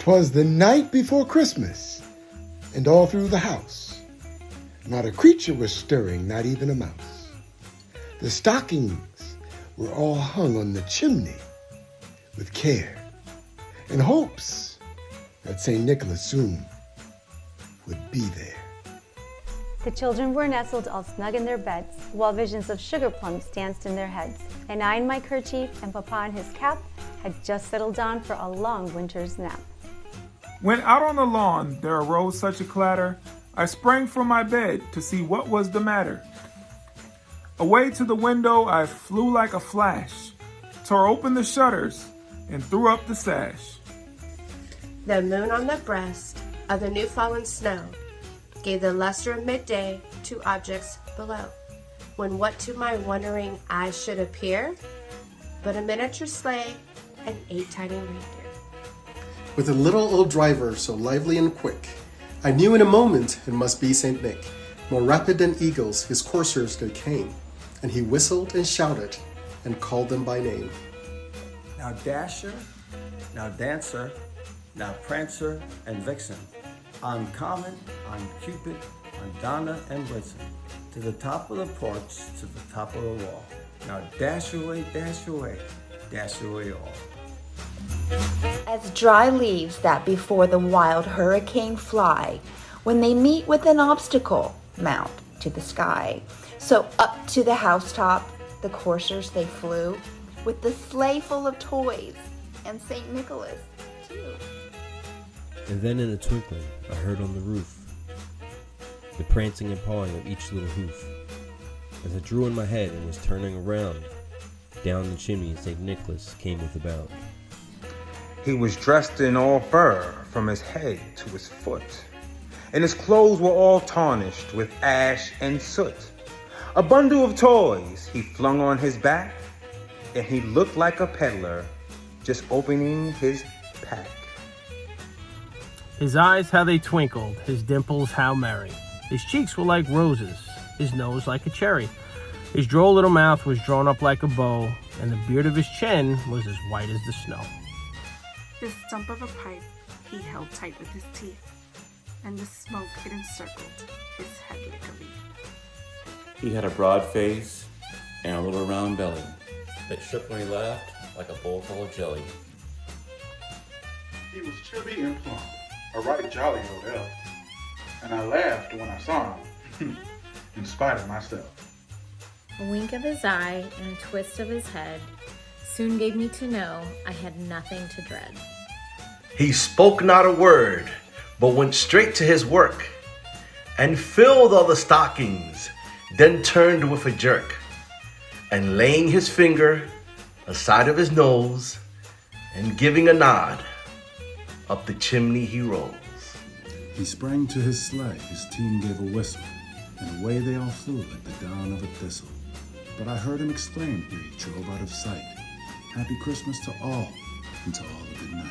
'Twas the night before Christmas, and all through the house not a creature was stirring, not even a mouse. The stockings were all hung on the chimney with care and hopes that St. Nicholas soon would be there. The children were nestled all snug in their beds, while visions of sugar plums danced in their heads. And I in my kerchief and Papa in his cap had just settled down for a long winter's nap. When out on the lawn there arose such a clatter, I sprang from my bed to see what was the matter. Away to the window I flew like a flash, tore open the shutters, and threw up the sash. The moon on the breast of the new fallen snow gave the luster of midday to objects below, when what to my wondering eyes should appear but a miniature sleigh and 8 tiny reindeer. With a little old driver so lively and quick, I knew in a moment it must be St. Nick. More rapid than eagles his coursers they came, and he whistled and shouted and called them by name. Now Dasher, now Dancer, now Prancer and Vixen, on Comet, on Cupid, on Donna and Blitzen, to the top of the porch, to the top of the wall. Now dash away, dash away, dash away all. As dry leaves that before the wild hurricane fly, when they meet with an obstacle, mount to the sky. So up to the housetop, the coursers they flew, with the sleigh full of toys, and St. Nicholas, too. And then in a twinkling, I heard on the roof the prancing and pawing of each little hoof. As I drew in my head and was turning around, down the chimney St. Nicholas came with a bound. He was dressed in all fur from his head to his foot, and his clothes were all tarnished with ash and soot. A bundle of toys he flung on his back, and he looked like a peddler just opening his pack. His eyes, how they twinkled, his dimples, how merry. His cheeks were like roses, his nose like a cherry. His droll little mouth was drawn up like a bow, and the beard of his chin was as white as the snow. The stump of a pipe he held tight with his teeth, and the smoke it encircled his head like a wreath. He had a broad face and a little round belly that shook when he laughed like a bowl full of jelly. He was chubby and plump, a right jolly old elf, and I laughed when I saw him, in spite of myself. A wink of his eye and a twist of his head soon gave me to know I had nothing to dread. He spoke not a word, but went straight to his work, and filled all the stockings, then turned with a jerk, and laying his finger aside of his nose, and giving a nod, up the chimney he rolls. He sprang to his sleigh, his team gave a whistle, and away they all flew like the down of a thistle. But I heard him exclaim ere he drove out of sight, Happy Christmas to all, and to all a good night.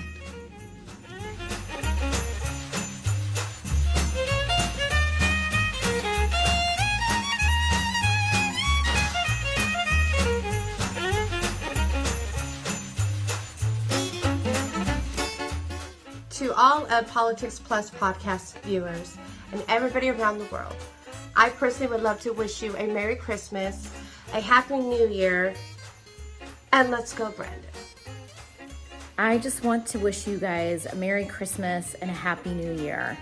To all of Politics Plus podcast viewers and everybody around the world, I personally would love to wish you a Merry Christmas, a Happy New Year, and let's go, Brandon. I just want to wish you guys a Merry Christmas and a Happy New Year.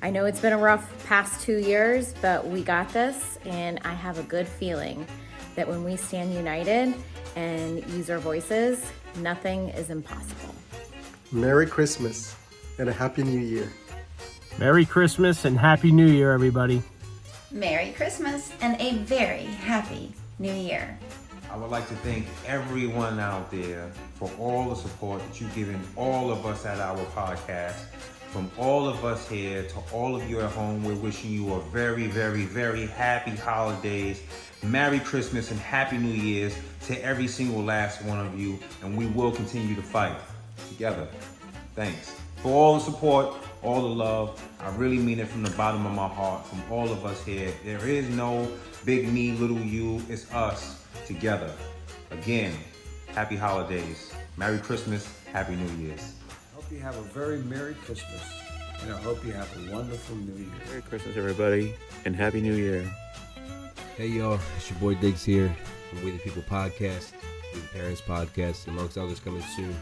I know it's been a rough past 2 years, but we got this, and I have a good feeling that when we stand united and use our voices, nothing is impossible. Merry Christmas and a Happy New Year. Merry Christmas and Happy New Year, everybody. Merry Christmas and a very Happy New Year. I would like to thank everyone out there for all the support that you've given all of us at our podcast. From all of us here to all of you at home, we're wishing you a very, very, very happy holidays. Merry Christmas and Happy New Year's to every single last one of you. And we will continue to fight together. Thanks for all the support, all the love. I really mean it from the bottom of my heart, from all of us here. There is no big me, little you. It's us together. Again, happy holidays. Merry Christmas, Happy New Year's. you have a very Merry Christmas, and I hope you have a wonderful New Year. Merry Christmas, everybody, and Happy New Year. Hey y'all, it's your boy Diggs here from We the People Podcast, We the Parents Podcast, amongst others coming soon.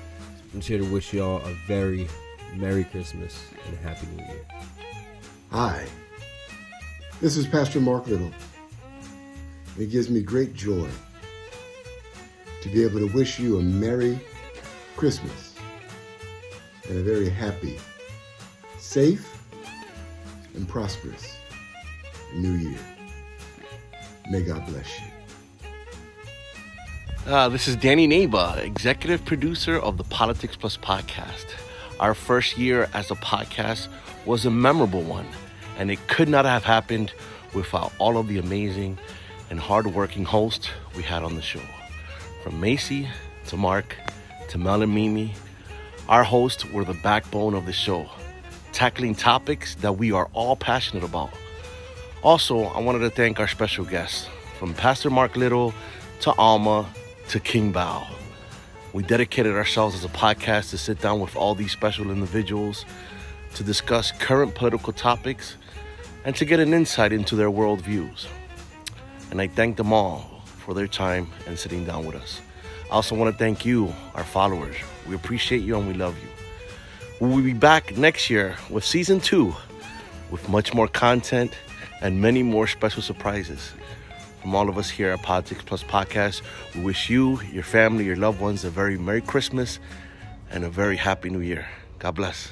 I'm just here to wish y'all a very Merry Christmas and a Happy New Year. Hi, this is Pastor Mark Little, and it gives me great joy to be able to wish you a Merry Christmas and a very happy, safe, and prosperous New Year. May God bless you. This is Danny Neighbor, executive producer of the Politics Plus podcast. Our first year as a podcast was a memorable one, and it could not have happened without all of the amazing and hardworking hosts we had on the show. From Macy to Mark to Mel and Mimi, our hosts were the backbone of the show, tackling topics that we are all passionate about. Also, I wanted to thank our special guests, from Pastor Mark Little to Alma to King Bao. We dedicated ourselves as a podcast to sit down with all these special individuals to discuss current political topics and to get an insight into their worldviews. And I thank them all for their time and sitting down with us. I also want to thank you, our followers. We appreciate you and we love you. We will be back next year with season 2 with much more content and many more special surprises. From all of us here at Politics Plus Podcast, we wish you, your family, your loved ones a very Merry Christmas and a very Happy New Year. God bless.